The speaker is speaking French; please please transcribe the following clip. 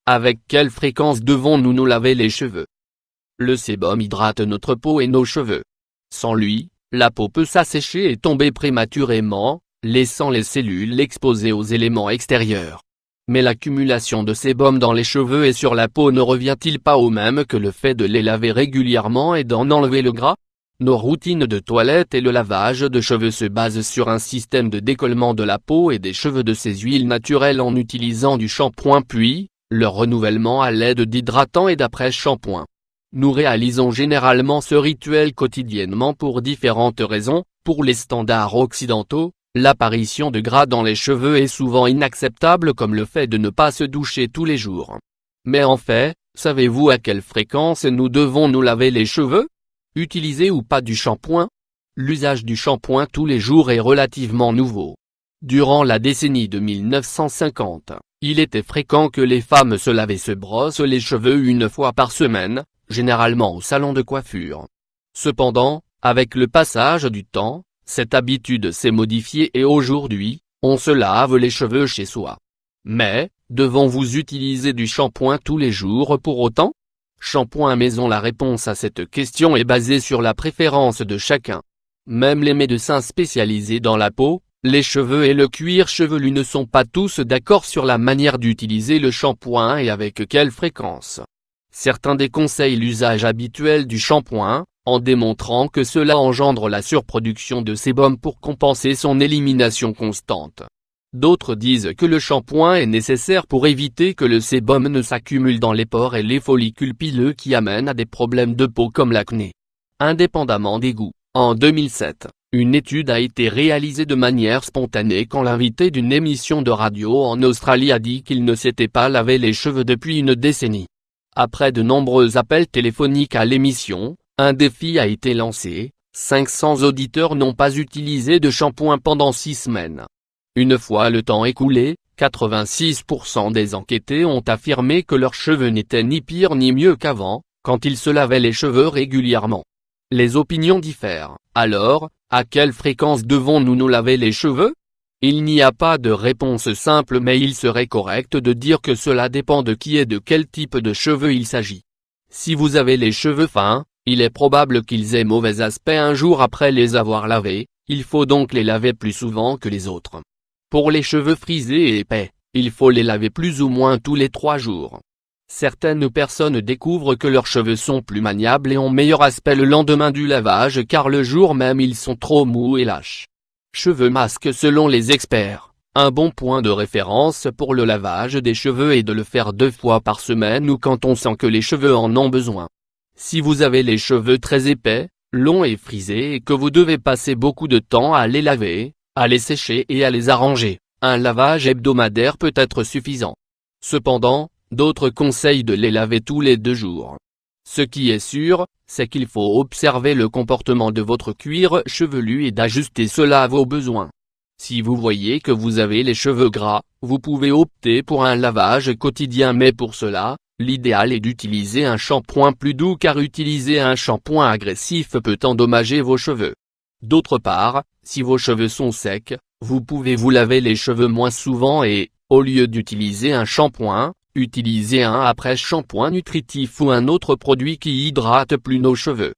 Avec quelle fréquence devons-nous nous laver les cheveux? Le sébum hydrate notre peau et nos cheveux. Sans lui, la peau peut s'assécher et tomber prématurément, laissant les cellules exposées aux éléments extérieurs. Mais l'accumulation de sébum dans les cheveux et sur la peau ne revient-il pas au même que le fait de les laver régulièrement et d'en enlever le gras? Nos routines de toilette et le lavage de cheveux se basent sur un système de décollement de la peau et des cheveux de ces huiles naturelles en utilisant du shampoing puis, leur renouvellement à l'aide d'hydratants et d'après-shampoing. Nous réalisons généralement ce rituel quotidiennement pour différentes raisons. Pour les standards occidentaux, l'apparition de gras dans les cheveux est souvent inacceptable comme le fait de ne pas se doucher tous les jours. Mais en fait, savez-vous à quelle fréquence nous devons nous laver les cheveux? Utiliser ou pas du shampoing? L'usage du shampoing tous les jours est relativement nouveau. Durant la décennie de 1950, il était fréquent que les femmes se lavaient se brossent les cheveux une fois par semaine, généralement au salon de coiffure. Cependant, avec le passage du temps, cette habitude s'est modifiée et aujourd'hui, on se lave les cheveux chez soi. Mais, devons-vous utiliser du shampoing tous les jours pour autant? Shampoing maison. La réponse à cette question est basée sur la préférence de chacun. Même les médecins spécialisés dans la peau, les cheveux et le cuir chevelu ne sont pas tous d'accord sur la manière d'utiliser le shampoing et avec quelle fréquence. Certains déconseillent l'usage habituel du shampoing, en démontrant que cela engendre la surproduction de sébum pour compenser son élimination constante. D'autres disent que le shampoing est nécessaire pour éviter que le sébum ne s'accumule dans les pores et les follicules pileux qui amènent à des problèmes de peau comme l'acné. Indépendamment des goûts, en 2007, une étude a été réalisée de manière spontanée quand l'invité d'une émission de radio en Australie a dit qu'il ne s'était pas lavé les cheveux depuis une décennie. Après de nombreux appels téléphoniques à l'émission, un défi a été lancé, 500 auditeurs n'ont pas utilisé de shampoing pendant 6 semaines. Une fois le temps écoulé, 86% des enquêtés ont affirmé que leurs cheveux n'étaient ni pire ni mieux qu'avant, quand ils se lavaient les cheveux régulièrement. Les opinions diffèrent. Alors, à quelle fréquence devons-nous nous laver les cheveux? Il n'y a pas de réponse simple mais il serait correct de dire que cela dépend de qui et de quel type de cheveux il s'agit. Si vous avez les cheveux fins, il est probable qu'ils aient mauvais aspect un jour après les avoir lavés, il faut donc les laver plus souvent que les autres. Pour les cheveux frisés et épais, il faut les laver plus ou moins tous les 3 jours. Certaines personnes découvrent que leurs cheveux sont plus maniables et ont meilleur aspect le lendemain du lavage car le jour même ils sont trop mous et lâches. Cheveux masques. Selon les experts, un bon point de référence pour le lavage des cheveux est de le faire 2 fois par semaine ou quand on sent que les cheveux en ont besoin. Si vous avez les cheveux très épais, longs et frisés et que vous devez passer beaucoup de temps à les laver, à les sécher et à les arranger, un lavage hebdomadaire peut être suffisant. Cependant, d'autres conseillent de les laver tous les 2 jours. Ce qui est sûr, c'est qu'il faut observer le comportement de votre cuir chevelu et d'ajuster cela à vos besoins. Si vous voyez que vous avez les cheveux gras, vous pouvez opter pour un lavage quotidien mais pour cela, l'idéal est d'utiliser un shampoing plus doux car utiliser un shampoing agressif peut endommager vos cheveux. D'autre part, si vos cheveux sont secs, vous pouvez vous laver les cheveux moins souvent et, au lieu d'utiliser un shampoing, utilisez un après-shampoing nutritif ou un autre produit qui hydrate plus nos cheveux.